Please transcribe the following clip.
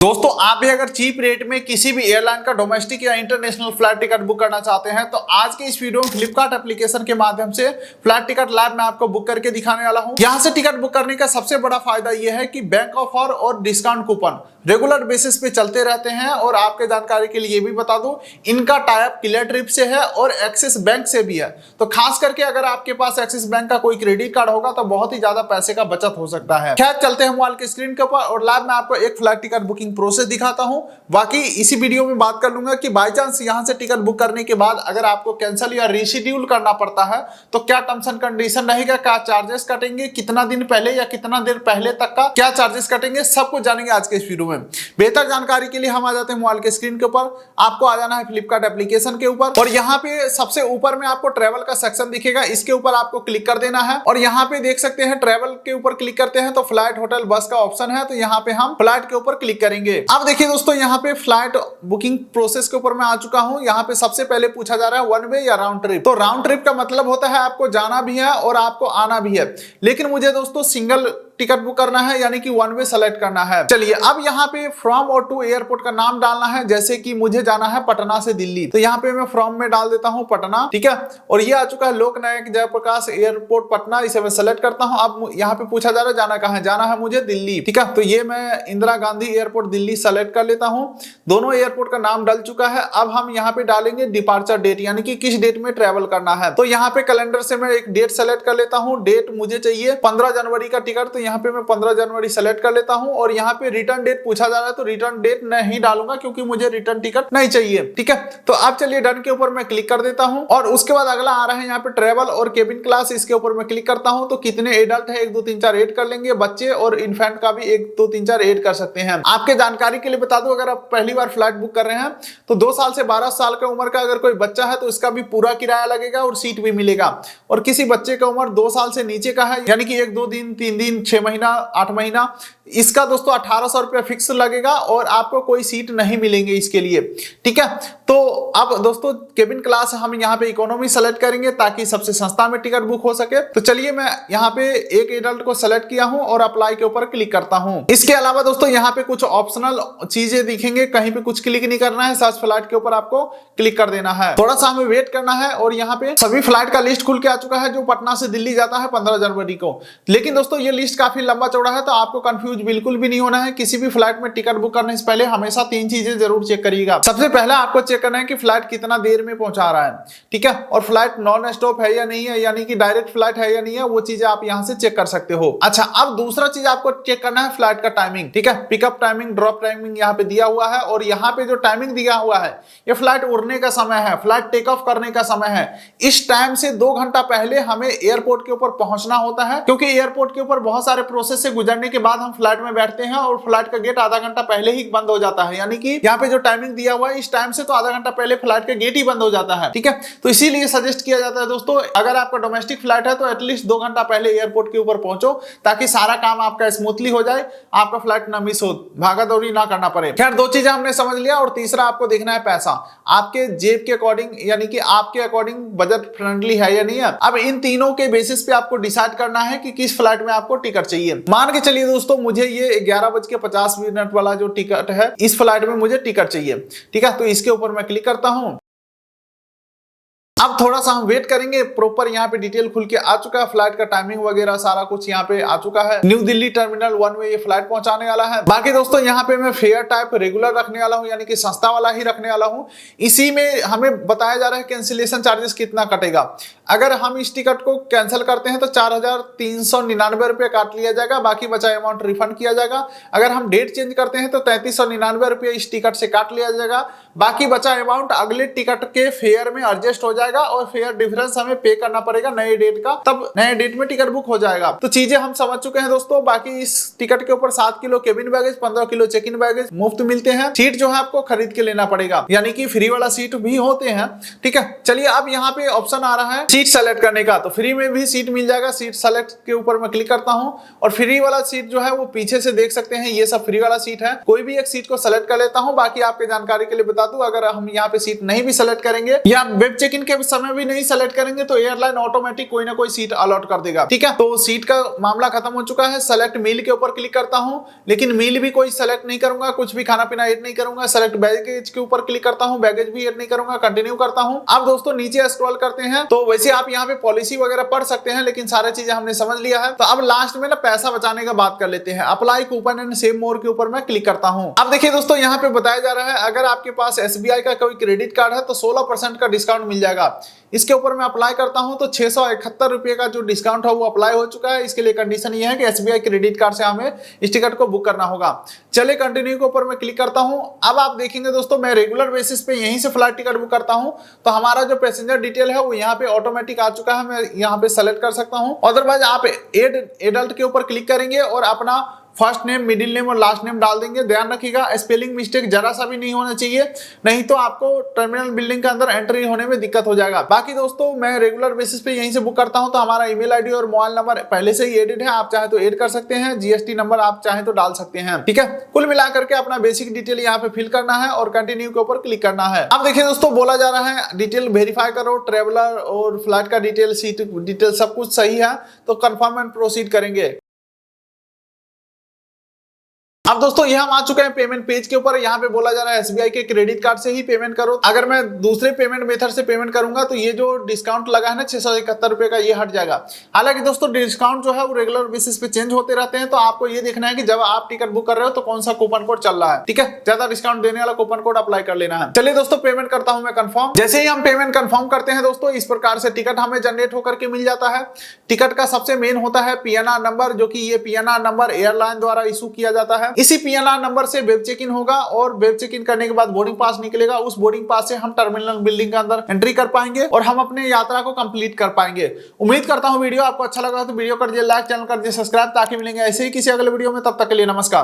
दोस्तों आप भी अगर चीप रेट में किसी भी एयरलाइन का डोमेस्टिक या इंटरनेशनल फ्लाइट टिकट बुक करना चाहते हैं तो आज के इस वीडियो में फ्लिपकार्ट एप्लीकेशन के माध्यम से फ्लाइट टिकट लाइव मैं आपको बुक करके दिखाने वाला हूं। यहां से टिकट बुक करने का सबसे बड़ा फायदा यह है कि बैंक ऑफर और डिस्काउंट कूपन रेगुलर बेसिस पे चलते रहते हैं। और आपके जानकारी के लिए भी बता दूं, इनका टाई अप क्लियर ट्रिप से है और एक्सिस बैंक से भी है। तो खास करके अगर आपके पास एक्सिस बैंक का कोई क्रेडिट कार्ड होगा तो बहुत ही ज्यादा पैसे का बचत हो सकता है। खैर चलते हैं मोबाइल के स्क्रीन के ऊपर और लाइव मैं आपको एक फ्लाइट टिकट बुकिंग प्रोसेस दिखाता हूं। बाकी इसी वीडियो में बात कर लूंगा कि बाय चांस यहां से टिकट बुक करने के बाद अगर आपको कैंसिल या रीशेड्यूल करना पड़ता है तो क्या टर्म्स एंड कंडीशन रहेगा, क्या चार्जेस कटेंगे, कितना दिन पहले या कितना देर पहले तक का क्या चार्जेस कटेंगे, सब कुछ जानेंगे आज के इस वीडियो में। बेहतर जानकारी के लिए हम आ जाते हैं मोबाइल के स्क्रीन के ऊपर। आपको आ जाना है फ्लिपकार्ट एप्लीकेशन के ऊपर और यहाँ पे सबसे ऊपर में आपको ट्रैवल का सेक्शन दिखेगा, इसके ऊपर आपको क्लिक कर देना है। और यहाँ पे देख सकते हैं ट्रैवल के ऊपर क्लिक करते हैं तो फ्लाइट, होटल, बस का ऑप्शन है, तो यहाँ पे हम फ्लाइट के ऊपर क्लिक करेंगे। अब देखिए दोस्तों, यहाँ पे फ्लाइट बुकिंग प्रोसेस के ऊपर मैं आ चुका हूँ। यहाँ पे सबसे पहले पूछा जा रहा है वन वे या राउंड ट्रिप। तो राउंड ट्रिप का मतलब होता है आपको जाना भी है और आपको आना भी है, लेकिन मुझे दोस्तों सिंगल टिकट बुक करना है, यानी कि वन वे सेलेक्ट करना है। चलिए अब यहाँ पे फ्रॉम और टू एयरपोर्ट का नाम डालना है, जैसे कि मुझे जाना है पटना से दिल्ली, तो यहाँ पे मैं फ्रॉम में डाल देता हूँ पटना, ठीक है। और ये आ चुका है लोक नायक जयप्रकाश एयरपोर्ट पटना, इसे मैं सेलेक्ट करता हूँ। अब यहाँ पे पूछा जा रहा है जाना कहाँ है, जाना है मुझे दिल्ली, ठीक है। तो ये मैं इंदिरा गांधी एयरपोर्ट दिल्ली सेलेक्ट कर लेता हूँ। दोनों एयरपोर्ट का नाम डल चुका है। अब हम यहाँ पे डालेंगे डिपार्चर डेट, यानी कि किस डेट में ट्रेवल करना है। तो यहाँ पे कैलेंडर से मैं एक डेट सेलेक्ट कर लेता हूँ। डेट मुझे चाहिए 15 जनवरी का टिकट, तो यहाँ पे मैं 15 जनवरी सेलेक्ट कर लेता हूं। और यहाँ पे रिटर्न डेट पूछा जा रहा है तो रिटर्न डेट नहीं डालूंगा क्योंकि मुझे रिटर्न टिकट नहीं चाहिए, ठीक है। तो अब चलिए डन के ऊपर मैं क्लिक कर देता हूं। और उसके बाद अगला आ रहा है यहाँ पे ट्रेवल और केबिन क्लास, इसके ऊपर मैं क्लिक करता हूं। तो कितने एडल्ट है 1 2 3 4 ऐड कर लेंगे, बच्चे और इन्फेंट का भी 1 2 3 4 ऐड कर सकते हैं। आपके जानकारी के लिए बता दूं, अगर आप पहली बार फ्लाइट बुक कर रहे हैं तो 2 साल से 12 साल की उम्र का अगर कोई बच्चा है तो इसका भी पूरा किराया लगेगा और सीट भी मिलेगा। और किसी बच्चे का उम्र 2 साल से नीचे का है, यानी कि 1 2 दिन 3 दिन 6 महीना 8 महीना, इसका दोस्तों 1800 रुपया फिक्स लगेगा और आपको कोई सीट नहीं मिलेंगे इसके लिए, ठीक है। तो अब दोस्तों केबिन क्लास हम यहाँ पे इकोनॉमी सेलेक्ट करेंगे ताकि सबसे सस्ता में टिकट बुक हो सके। तो चलिए मैं यहाँ पे एक एडल्ट को सेलेक्ट किया हूँ और अप्लाई के ऊपर क्लिक करता हूँ। इसके अलावा दोस्तों यहाँ पे कुछ ऑप्शनल चीजें दिखेंगे, कहीं पे कुछ क्लिक नहीं करना है, सर्च फ्लाइट के ऊपर आपको क्लिक कर देना है। थोड़ा सा हमें वेट करना है और यहाँ पे सभी फ्लाइट का लिस्ट खुल के आ चुका है जो पटना से दिल्ली जाता है 15 जनवरी को। लेकिन दोस्तों ये लिस्ट काफी लंबा चौड़ा है तो आपको कंफ्यूज बिल्कुल भी नहीं होना है। किसी भी फ्लाइट में टिकट बुक करने से पहले हमेशा 3 चीजें जरूर चेक करिएगा। सबसे पहला आपको चेक करना है कि फ्लाइट कितना देर में पहुंचा रहा है, ठीक है। और फ्लाइट नॉन स्टॉप है या नहीं है, यानी कि डायरेक्ट फ्लाइट है या नहीं है, वो चीजें आप यहां से चेक कर सकते हो। अच्छा, अब दूसरा चीज आपको चेक करना है फ्लाइट का टाइमिंग, ठीक है। पिकअप टाइमिंग, ड्रॉप टाइमिंग यहाँ पे दिया हुआ है। और यहाँ पे जो टाइमिंग दिया हुआ है ये फ्लाइट उड़ने का समय है, फ्लाइट टेक ऑफ करने का समय है। इस टाइम से 2 घंटा पहले हमें एयरपोर्ट के ऊपर पहुंचना होता है, क्योंकि एयरपोर्ट के ऊपर बहुत सारे प्रोसेस से गुजरने के बाद हम फ्लाइट में बैठते हैं और फ्लाइट का गेट आधा घंटा पहले ही बंद हो जाता है। यानी कि यहाँ पे जो टाइमिंग दिया हुआ है इस टाइम से तो आधा घंटा पहले फ्लाइट का गेट ही बंद हो जाता है, ठीक है। तो इसीलिए सजेस्ट किया जाता है दोस्तों, अगर आपका डोमेस्टिक फ्लाइट है तो एटलीस्ट 2 घंटा पहले एयरपोर्ट के ऊपर पहुंचो ताकि सारा काम आपका स्मूथली हो जाए, आपका फ्लाइट ना मिस हो, भागा दौड़ी ना करना पड़े। खैर 2 चीजें हमने समझ लिया। और तीसरा आपको देखना है पैसा, आपके जेब के अकॉर्डिंग, यानी कि आपके अकॉर्डिंग बजट फ्रेंडली है या नहीं है। अब इन तीनों के बेसिस पे आपको डिसाइड करना है कि किस फ्लाइट में आपको टिकट चाहिए। मान के चलिए दोस्तों, मुझे ये 11:50 वाला जो टिकट है इस फ्लाइट में मुझे टिकट चाहिए, ठीक है। तो इसके ऊपर मैं क्लिक करता हूं। अब थोड़ा सा हम वेट करेंगे, प्रॉपर यहाँ पे डिटेल खुल के आ चुका है, फ्लाइट का टाइमिंग वगैरह सारा कुछ यहाँ पे आ चुका है। न्यू दिल्ली टर्मिनल 1 में ये फ्लाइट पहुंचाने वाला है। बाकी दोस्तों यहाँ पे मैं फेयर टाइप रेगुलर रखने वाला हूँ, यानी कि सस्ता वाला ही रखने वाला हूँ। इसी में हमें बताया जा रहा है कैंसिलेशन चार्जेस कितना कटेगा। अगर हम इस टिकट को कैंसिल करते हैं तो 4399 रुपये काट लिया जाएगा, बाकी बचा अमाउंट रिफंड किया जाएगा। अगर हम डेट चेंज करते हैं तो 3399 रुपये इस टिकट से काट लिया जाएगा, बाकी बचा अमाउंट अगले टिकट के फेयर में एडजस्ट हो जाएगा और फेयर डिफरेंस हमें पे करना पड़ेगा नए डेट का, तब नए डेट में टिकट बुक हो जाएगा। तो चीजें हम समझ चुके हैं दोस्तों। बाकी इस टिकट के ऊपर 7 kilo cabin baggage, 15 kilo check in baggage मुफ्त मिलते हैं। सीट जो है आपको खरीद के लेना पड़ेगा, यानी कि फ्री वाला सीट भी होते हैं, ठीक है। चलिए अब यहाँ पे ऑप्शन आ रहा है सीट सेलेक्ट करने का, तो फ्री में भी सीट मिल जाएगा। सीट सेलेक्ट के ऊपर मैं क्लिक करता हूं और फ्री वाला सीट जो है वो पीछे से देख सकते हैं, ये सब फ्री वाला सीट है। कोई भी एक सीट को सेलेक्ट कर लेता हूं। बाकी आपके जानकारी के लिए बता दूं, अगर हम यहाँ पे सीट नहीं भी सेलेक्ट करेंगे या वेब चेक इन के समय भी नहीं सेलेक्ट करेंगे तो एयरलाइन ऑटोमेटिक कोई ना कोई सीट अलॉट कर देगा। ठीक है, तो सीट का मामला खत्म हो चुका है। सेलेक्ट मील के ऊपर क्लिक करता हूं, लेकिन मील भी कोई सेलेक्ट नहीं करूंगा, कुछ भी खाना पीना ऐड नहीं करूंगा। सेलेक्ट बैगेज के ऊपर क्लिक करता हूं, बैगेज भी ऐड नहीं करूंगा, कंटिन्यू करता हूं। अब दोस्तों नीचे स्क्रॉल करते हैं तो वैसे आप यहाँ पे पॉलिसी वगैरह पढ़ सकते हैं, लेकिन सारी चीजें हमने समझ लिया है। तो अब लास्ट में ना पैसा बचाने का बात कर लेते हैं। अप्लाई कूपन एंड सेव मोर के ऊपर मैं क्लिक करता हूं। अब देखिए दोस्तों, यहाँ पे बताया जा रहा है अगर आपके पास SBI का कोई क्रेडिट कार्ड है तो 16% का डिस्काउंट मिल जाएगा। इसके ऊपर मैं अप्लाई करता हूं तो 671 रुपए का जो डिस्काउंट है वो अप्लाई हो चुका है। इसके लिए कंडीशन ये है कि SBI क्रेडिट कार्ड से हमें इस टिकट को बुक करना होगा। चलिए कंटिन्यू के ऊपर मैं क्लिक करता हूं। अब आप देखेंगे दोस्तों, मैं रेगुलर बेसिस पे यहीं से फ्लाइट टिकट बुक करता हूं तो हमारा जो पैसेंजर डिटेल है वो यहाँ पे ऑटोमेटिक आ चुका है। मैं यहाँ पे सेलेक्ट कर सकता हूँ। अदरवाइज आप एड एडल्ट के ऊपर क्लिक करेंगे और अपना फर्स्ट नेम, मिडिल नेम और लास्ट नेम डाल देंगे। ध्यान रखिएगा स्पेलिंग मिस्टेक जरा सा भी नहीं होना चाहिए, नहीं तो आपको टर्मिनल बिल्डिंग के अंदर एंट्री होने में दिक्कत हो जाएगा। बाकी दोस्तों मैं रेगुलर बेसिस पे यहीं से बुक करता हूं तो हमारा ईमेल आईडी और मोबाइल नंबर पहले से ही एडिट है, आप चाहे तो ऐड कर सकते हैं। GST नंबर आप चाहे तो डाल सकते हैं। ठीक है, कुल मिलाकर के अपना बेसिक डिटेल यहाँ पे फिल करना है और कंटिन्यू के ऊपर क्लिक करना है। अब देखिए दोस्तों, बोला जा रहा है डिटेल वेरीफाई करो, ट्रेवलर और फ्लाइट का डिटेल, सीट डिटेल सब कुछ सही है तो कंफर्म एंड प्रोसीड करेंगे। अब दोस्तों ये हम आ चुके हैं पेमेंट पेज के ऊपर। यहाँ पे बोला जा रहा है SBI के क्रेडिट कार्ड से ही पेमेंट करो। अगर मैं दूसरे पेमेंट मेथड से पेमेंट करूंगा तो ये जो डिस्काउंट लगा है ना 671 रुपए का, ये हट जाएगा। हालांकि दोस्तों डिस्काउंट जो है वो रेगुलर बेसिस पे चेंज होते रहते हैं, तो आपको ये देखना है कि जब आप टिकट बुक कर रहे हो तो कौन सा कूपन कोड चल रहा है। ठीक है, ज्यादा डिस्काउंट देने वाला कूपन कोड अप्लाई कर लेना है। चलिए दोस्तों पेमेंट करता हूं मैं कंफर्म। जैसे ही हम पेमेंट कंफर्म करते हैं दोस्तों, इस प्रकार से टिकट हमें जनरेट होकर के मिल जाता है। टिकट का सबसे मेन होता है PNR नंबर, जो कि ये PNR नंबर एयरलाइन द्वारा इशू किया जाता है। इसी PNR नंबर से वेब चेक इन होगा और वेब चेक इन करने के बाद बोर्डिंग पास निकलेगा। उस बोर्डिंग पास से हम टर्मिनल बिल्डिंग के अंदर एंट्री कर पाएंगे और हम अपने यात्रा को कंप्लीट कर पाएंगे। उम्मीद करता हूं वीडियो आपको अच्छा लगा तो वीडियो कर दिए लाइक, चैनल कर दिए सब्सक्राइब, ताकि मिलेंगे ऐसे ही किसी अगले वीडियो में। तब तक के लिए नमस्कार।